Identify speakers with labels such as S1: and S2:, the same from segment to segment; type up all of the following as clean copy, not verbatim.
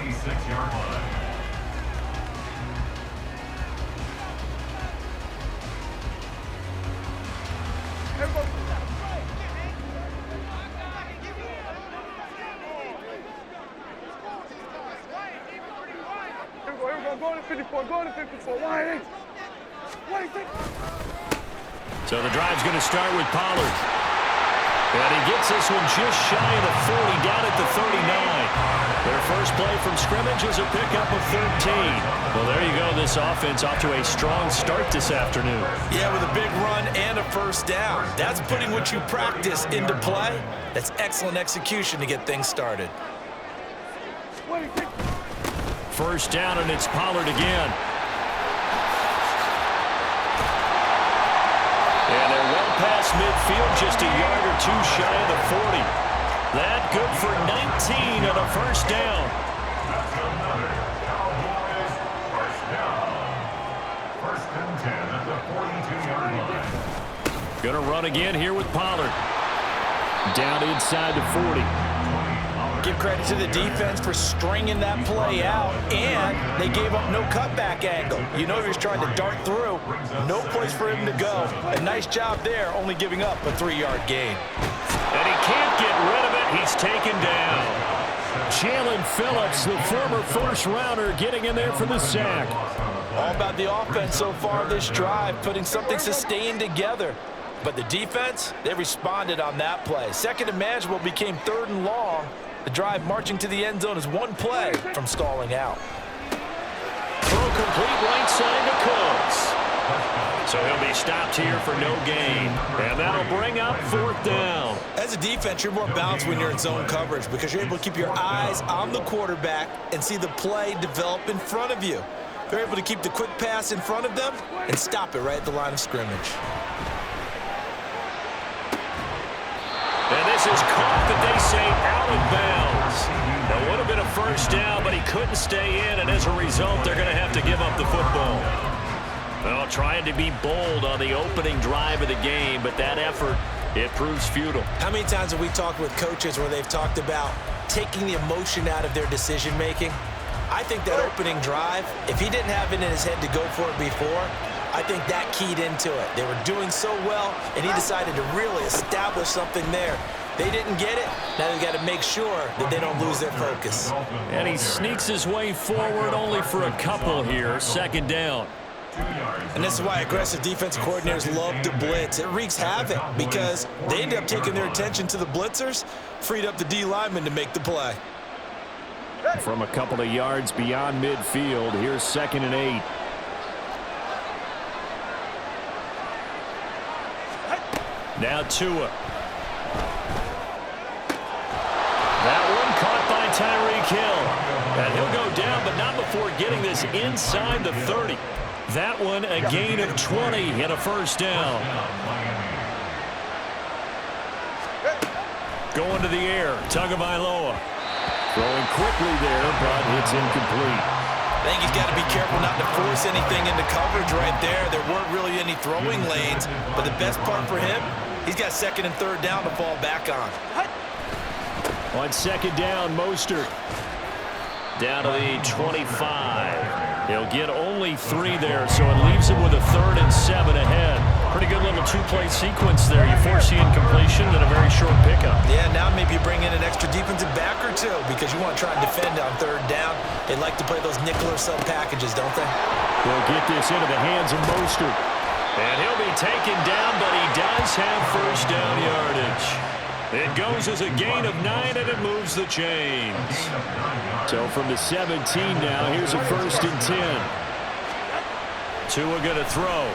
S1: 26-yard line.
S2: So the drive's going to start with Pollard. And he gets this one just shy of the 40, down at the 39. Their first play from scrimmage is a pickup of 13. Well, there you go. This offense off to a strong start this afternoon.
S3: Yeah, with a big run and a first down. That's putting what you practice into play. That's excellent execution to get things started.
S2: First down, and it's Pollard again. And they're well past midfield, just a yard or two shy of the 40. That good for 19 on a first down.
S1: That's another Cowboys first down. First and 10 at the 42-yard line.
S2: Going to run again here with Pollard. Down inside the 40.
S3: Give credit to the defense for stringing that play out, and they gave up no cutback angle. You know he was trying to dart through. No place for him to go. A nice job there, only giving up a 3-yard gain.
S2: And he can't get rid of it. He's taken down. Jalen Phillips, the former first-rounder, getting in there for the sack.
S3: All about the offense so far this drive, putting something sustained together. But the defense, they responded on that play. Second and manageable became third and long. The drive marching to the end zone is one play from stalling out.
S2: Throw complete right side to Cooks. So he'll be stopped here for no gain. And that'll bring up fourth down.
S3: As a defense, you're more balanced when you're in zone coverage because you're able to keep your eyes on the quarterback and see the play develop in front of you. They're able to keep the quick pass in front of them and stop it right at the line of scrimmage.
S2: And this is caught, that they say, out of bounds. That would have been a first down, but he couldn't stay in, and as a result, they're going to have to give up the football. Well, trying to be bold on the opening drive of the game, but that effort, it proves futile.
S3: How many times have we talked with coaches where they've talked about taking the emotion out of their decision-making? I think that opening drive, if he didn't have it in his head to go for it before, I think that keyed into it. They were doing so well, and he decided to really establish something there. They didn't get it. Now they've got to make sure that they don't lose their focus.
S2: And he sneaks his way forward only for a couple here. Second down.
S3: And this is why aggressive defensive coordinators love to blitz. It wreaks havoc because they end up taking their attention to the blitzers, freed up the D lineman to make the play.
S2: From a couple of yards beyond midfield, here's 2nd and 8. Now Tua. That one caught by Tyreek Hill. And he'll go down, but not before getting this inside the 30. That one a gain of 20 and a first down. Going to the air, Tagovailoa. Throwing quickly there, but it's incomplete.
S3: I think he's got to be careful not to force anything into coverage right there. There weren't really any throwing lanes, but the best part for him, he's got 2nd and 3rd down to fall back on.
S2: On 2nd down, Mostert. Down to the 25. He'll get only 3 there, so it leaves him with a 3rd and 7 ahead. Pretty good little 2-play sequence there. You force the incompletion and a very short pickup.
S3: Yeah, now maybe you bring in an extra defensive back or two because you want to try and defend on 3rd down. They like to play those nickel or sub packages, don't they?
S2: They'll get this into the hands of Mostert. And he'll be taken down, but he does have first down yardage. It goes as a gain of 9, and it moves the chains. So from the 17 now, here's a 1st and 10. Tua going to throw.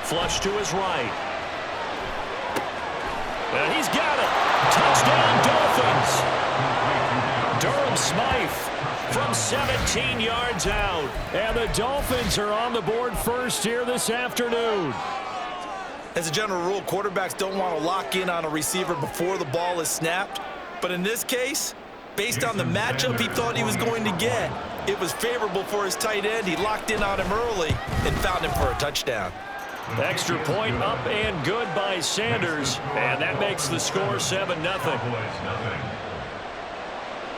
S2: Flush to his right. And he's got it. Touchdown, Dolphins. Durham Smythe from 17 yards out. And the Dolphins are on the board first here this afternoon.
S3: As a general rule, quarterbacks don't want to lock in on a receiver before the ball is snapped. But in this case, based on the matchup he thought he was going to get, it was favorable for his tight end. He locked in on him early and found him for a touchdown.
S2: Extra point up and good by Sanders. And that makes the score 7-0.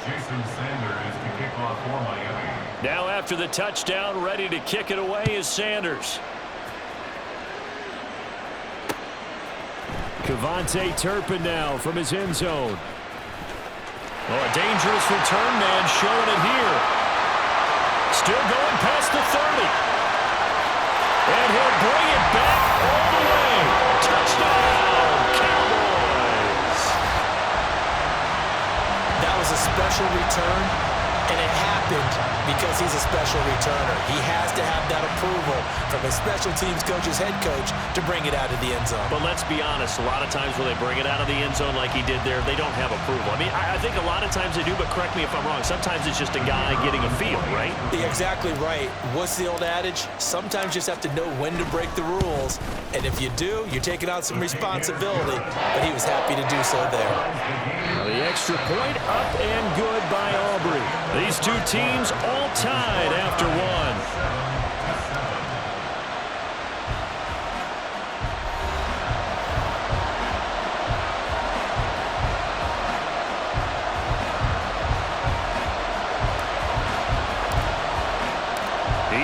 S1: Jason Sanders to kick off for Miami.
S2: Now after the touchdown, ready to kick it away is Sanders. Kevontae Turpin now from his end zone. Oh, a dangerous return man showing it here. Still going past the 30. And he'll bring it back all the way. Touchdown, Cowboys.
S3: That was a special return, and it happened because he's a special returner. He has to have that approval from his special teams coach's head coach to bring it out of the end zone.
S2: But let's be honest, a lot of times when they bring it out of the end zone like he did there, they don't have approval. I mean, I think a lot of times they do, but correct me if I'm wrong. Sometimes it's just a guy getting a feel, right?
S3: You're exactly right. What's the old adage? Sometimes you just have to know when to break the rules. And if you do, you're taking on some responsibility. But he was happy to do so there.
S2: Now the extra point up and good by Aubrey. These two teams all tied after one.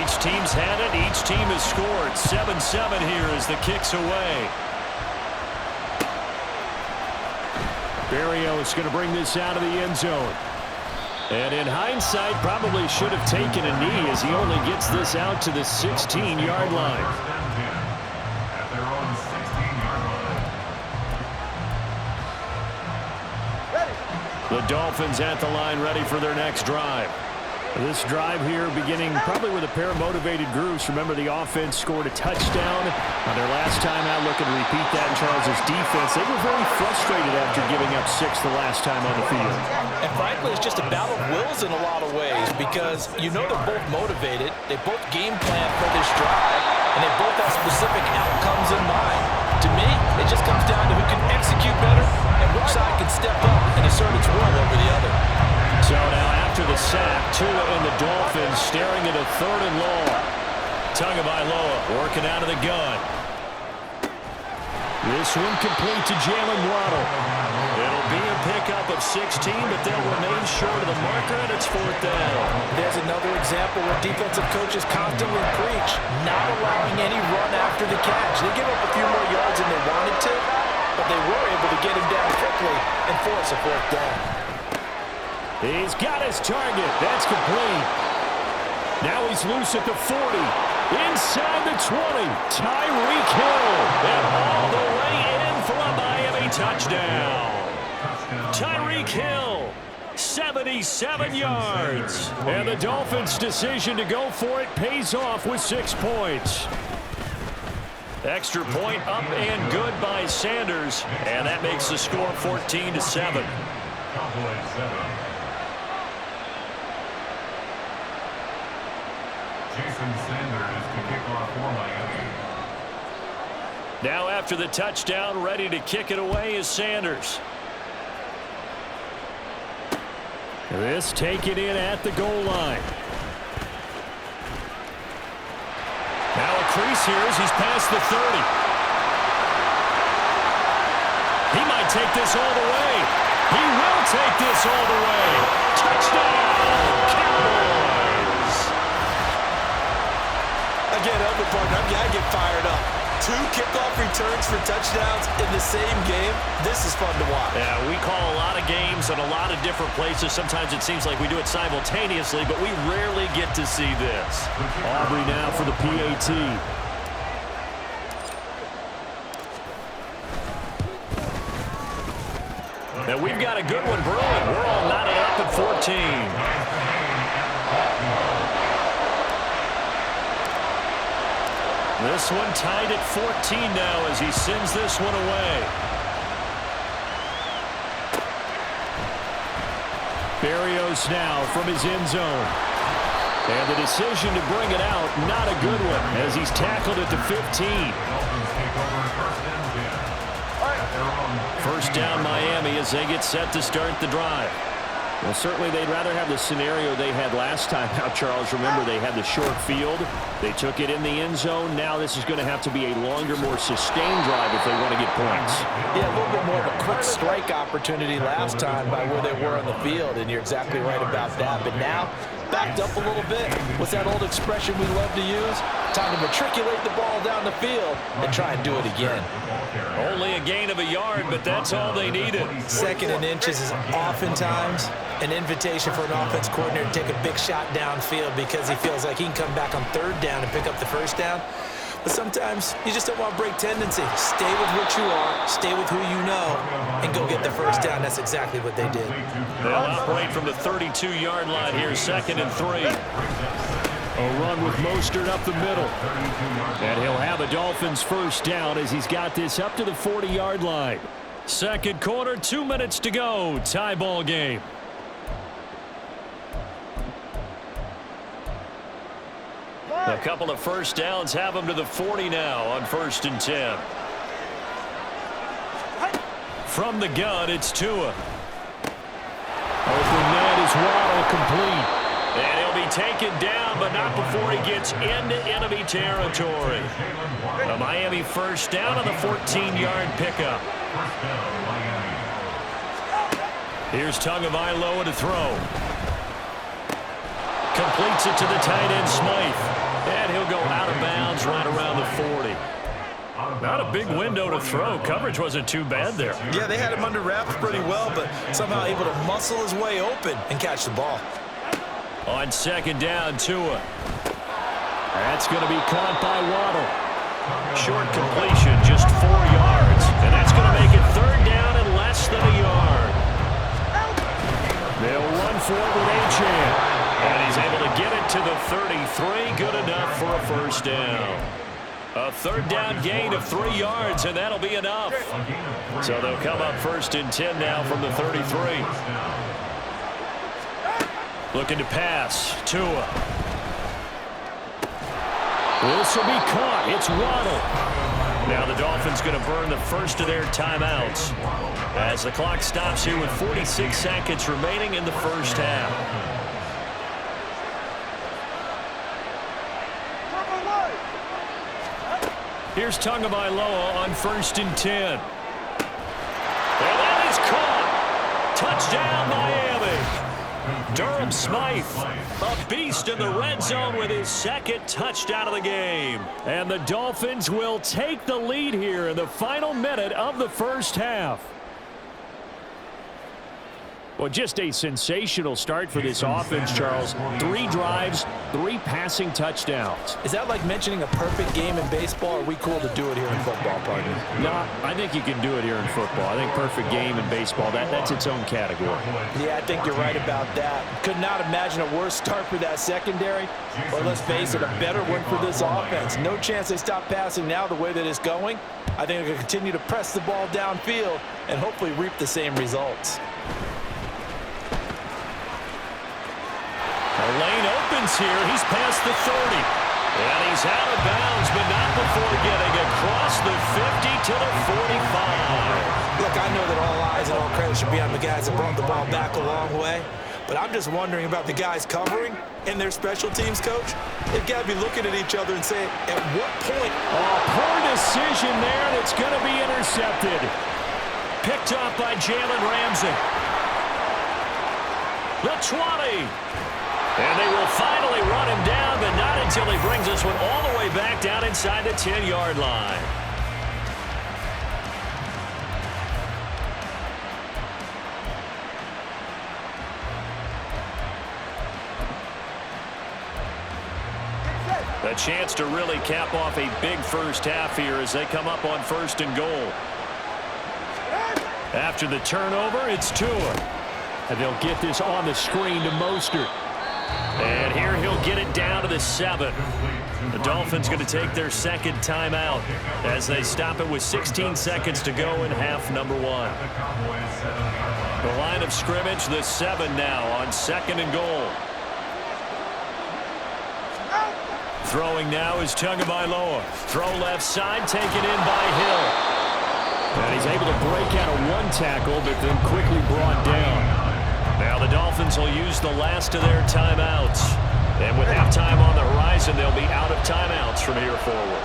S2: Each team's had it. Each team has scored. 7-7 here as the kick's away. Barrios going to bring this out of the end zone. And in hindsight, probably should have taken a knee as he only gets this out to the 16-yard line.
S1: At their own 16-yard line.
S2: The Dolphins at the line ready for their next drive. This drive here beginning probably with a pair of motivated groups. Remember, the offense scored a touchdown on their last time out. Looking to repeat that in Charles' defense. They were very frustrated after giving up 6 the last time on the field.
S3: And frankly, it's just a battle of wills in a lot of ways because you know they're both motivated. They both game plan for this drive, and they both have specific outcomes in mind. To me, it just comes down to who can execute better and which side can step up and assert its will over the other.
S2: So now after the sack, Tua and the Dolphins staring at a 3rd and long. Tagovailoa working out of the gun. This one complete to Jalen Waddle. It'll be a pickup of 16, but they'll remain short of the marker, and it's 4th down.
S3: There's another example where defensive coaches constantly preach, not allowing any run after the catch. They give up a few more yards than they wanted to, but they were able to get him down quickly and force a 4th down.
S2: He's got his target. That's complete. Now he's loose at the 40. Inside the 20. Tyreek Hill. And all the way in for a Miami touchdown. Tyreek Hill. 77 yards. And the Dolphins' decision to go for it pays off with 6 points. Extra point up and good by Sanders. And that makes the score 14-7.
S1: Cowboys 7. Jason Sanders to kick off for Miami.
S2: Now after the touchdown, ready to kick it away is Sanders. This taken in at the goal line. Now a crease here as he's past the 30. He might take this all the way. He will take this all the way. Touchdown, Cowboys.
S3: Again, Elder Partner, I get fired up. 2 kickoff returns for touchdowns in the same game. This is fun to watch.
S2: Yeah, we call a lot of games in a lot of different places. Sometimes it seems like we do it simultaneously, but we rarely get to see this. Aubrey now for the PAT. Now we've got a good one brewing. We're all knotted up at 14. This one tied at 14 now as he sends this one away. Barrios now from his end zone. And the decision to bring it out, not a good one, as he's tackled at the 15.
S1: First down
S2: First down Miami as they get set to start the drive. Well, certainly they'd rather have the scenario they had last time. Now, Charles, remember they had the short field. They took it in the end zone. Now this is going to have to be a longer, more sustained drive if they want to get points.
S3: Yeah, a little bit more of a quick strike opportunity last time by where they were on the field, and you're exactly right about that. But now, backed up a little bit. What's that old expression we love to use? Time to matriculate the ball down the field and try and do it again.
S2: Only a gain of a yard, but that's all they needed.
S3: 2nd and inches is oftentimes an invitation for an offense coordinator to take a big shot downfield because he feels like he can come back on 3rd down and pick up the 1st down. But sometimes you just don't want to break tendency. Stay with what you are, stay with who you know, and go get the 1st down. That's exactly what they did.
S2: They'll operate from the 32-yard line here, 2nd and 3. A run with Mostert up the middle. And he'll have a Dolphins 1st down as he's got this up to the 40-yard line. 2nd quarter, 2 minutes to go. Tie ball game. A couple of 1st downs have them to the 40 now on 1st and 10. From the gun, it's Tua. Open man is Waddle, complete. And he'll be taken down, but not before he gets into enemy territory. A Miami 1st down on the 14-yard pickup. Here's Tagovailoa to throw. Completes it to the tight end, Smythe. And he'll go out of bounds right around the 40. Not a big window to throw. Coverage wasn't too bad there.
S3: Yeah, they had him under wraps pretty well, but somehow able to muscle his way open and catch the ball.
S2: On 2nd down, Tua. That's going to be caught by Waddle. Short completion, just 4 yards. And that's going to make it 3rd down and less than a yard. They'll run for it with Achane. And he's able to get it to the 33. Good enough for a 1st down. A 3rd down gain of 3 yards, and that'll be enough. So they'll come up 1st and 10 now from the 33. Looking to pass. Tua. This will be caught. It's Waddle. Now the Dolphins going to burn the 1st of their timeouts as the clock stops here with 46 seconds remaining in the 1st half. Here's Tagovailoa on 1st and 10. And that is caught. Touchdown, Miami. Durham Smythe, a beast in the red zone with his 2nd touchdown of the game. And the Dolphins will take the lead here in the final minute of the 1st half. Well, just a sensational start for this offense, Charles. 3 drives, 3 passing touchdowns.
S3: Is that like mentioning a perfect game in baseball, or are we cool to do it here in football, partner?
S2: No, I think you can do it here in football. I think perfect game in baseball, that's its own category.
S3: Yeah, I think you're right about that. Could not imagine a worse start for that secondary, or let's face it, a better one for this offense. No chance they stop passing now the way that it's going. I think they're going to continue to press the ball downfield and hopefully reap the same results.
S2: The lane opens here. He's past the 30. And he's out of bounds, but not before getting across the 50 to the 45.
S3: Look, I know that all eyes and all credit should be on the guys that brought the ball back a long way. But I'm just wondering about the guys covering and their special teams coach. They've got to be looking at each other and saying, at what point?
S2: Oh, poor decision there that's going to be intercepted. Picked off by Jalen Ramsey. The 20. And they will finally run him down, but not until he brings this one all the way back down inside the 10-yard line. A chance to really cap off a big 1st half here as they come up on 1st and goal. After the turnover, it's Tua. And they'll get this on the screen to Mostert. And here he'll get it down to the 7. The Dolphins going to take their 2nd timeout as they stop it with 16 seconds to go in half number 1. The line of scrimmage, the 7 now on 2nd and goal. Throwing now is Tagovailoa. Throw left side, taken in by Hill. And he's able to break out of 1 tackle, but then quickly brought down. Now Now the Dolphins will use the last of their timeouts. And with halftime on the horizon, they'll be out of timeouts from here forward.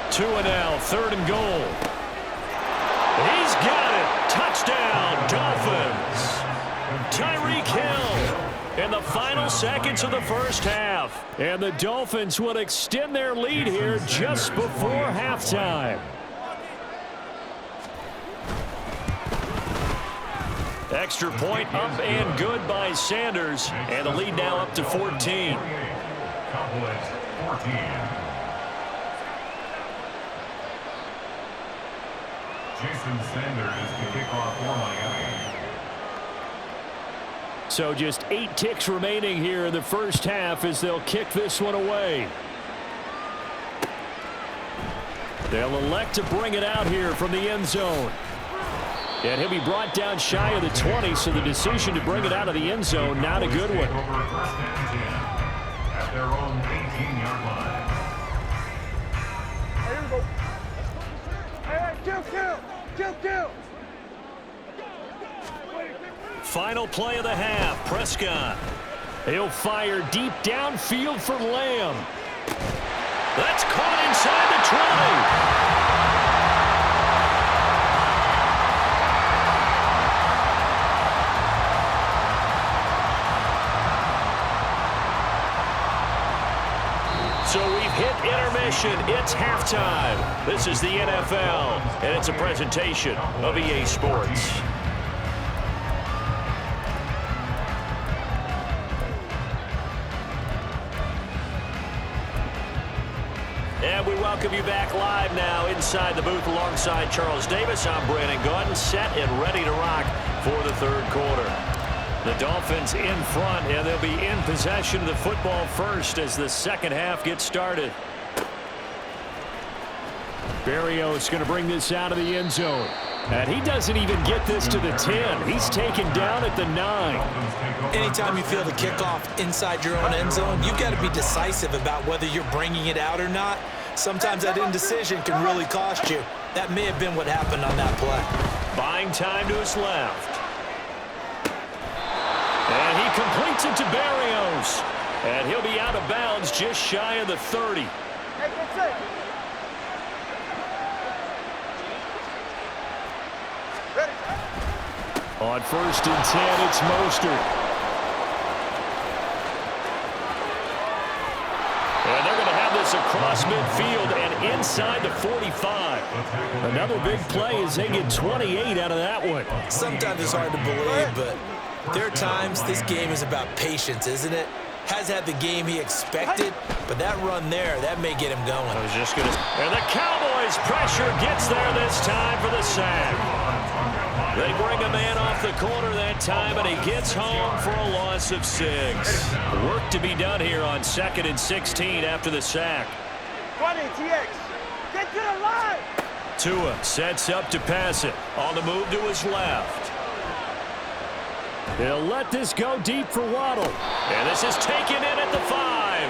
S2: Two and now, 3rd and goal. He's got it. Touchdown, Dolphins. Tyreek Hill in the final seconds of the first half. And the Dolphins will extend their lead here just before halftime. Extra point up and good by Sanders. And the lead now up to 14.
S1: Cowboys 14. Jason Sanders to kick off for Miami.
S2: So just 8 ticks remaining here in the first half as they'll kick this one away. They'll elect to bring it out here from the end zone. And he'll be brought down shy of the 20, so the decision to bring it out of the end zone, not a good one.
S1: At their own 18-yard line.
S4: Here we go. Hey, kill.
S2: Final play of the half, Prescott. He'll fire deep downfield for Lamb. That's caught inside the 20. So we've hit intermission. It's halftime. This is the NFL, and it's a presentation of EA Sports. And we welcome you back live now inside the booth alongside Charles Davis. I'm Brandon Gordon, set and ready to rock for the third quarter. The Dolphins in front, and they'll be in possession of the football first as the second half gets started. Berrios going to bring this out of the end zone. And he doesn't even get this to the 10. He's taken down at the 9.
S3: Anytime you feel the kickoff inside your own end zone, you've got to be decisive about whether you're bringing it out or not. Sometimes that indecision can really cost you. That may have been what happened on that play.
S2: Buying time to his left. And he completes it to Berrios. And he'll be out of bounds just shy of the 30. On 1st and 10, it's Mostert. And they're going to have this across midfield and inside the 45. Another big play as they get 28 out of that one.
S3: Sometimes it's hard to believe, but there are times this game is about patience, isn't it? Has had the game he expected, but that run there, that may get him going.
S2: I was just going to... And the Cowboys' pressure gets there this time for the sack. They bring a man off the corner that time, and he gets home for a loss of 6. Work to be done here on 2nd and 16 after the sack.
S4: 20, TX. Get to the line.
S2: Tua sets up to pass it. On the move to his left. He'll let this go deep for Waddle. And this is taken in at the 5.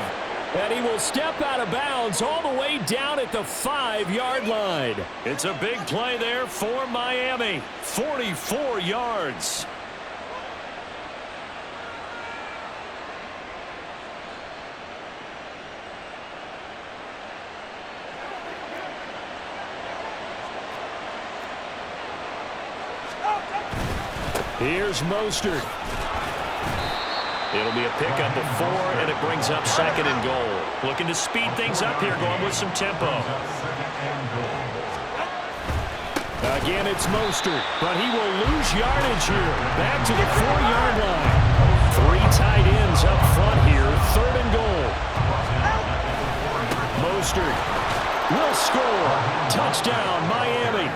S2: And he will step out of bounds all the way down at the 5-yard line. It's a big play there for Miami. 44 yards. Here's Mostert. It'll be a pickup of 4, and it brings up 2nd and goal. Looking to speed things up here, going with some tempo. Again, it's Mostert, but he will lose yardage here. Back to the 4-yard line. 3 tight ends up front here, 3rd and goal. Mostert will score. Touchdown, Miami.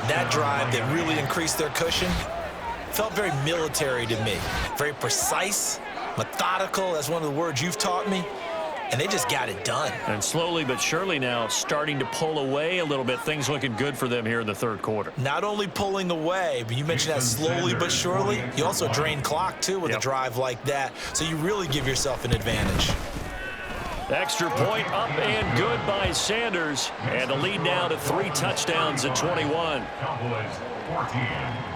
S3: That drive that really increased their cushion felt very military to me. Very precise, methodical. That's one of the words you've taught me. And they just got it done.
S2: And slowly but surely now starting to pull away a little bit. Things looking good for them here in the third quarter.
S3: Not only pulling away, but you mentioned that slowly but surely. You also drain clock, too, with a drive like that. So you really give yourself an advantage.
S2: Extra point up and good by Sanders. And the lead now to 3 touchdowns at 21.
S1: Cowboys 14.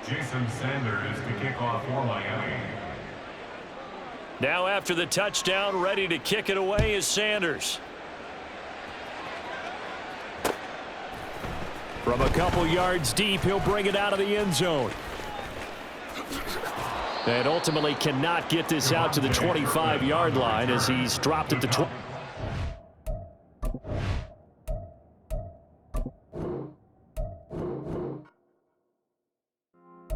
S1: Jason Sanders to kick off for Miami.
S2: Now after the touchdown, ready to kick it away is Sanders. From a couple yards deep, he'll bring it out of the end zone. And ultimately cannot get this out to the 25-yard line as he's dropped at the 20.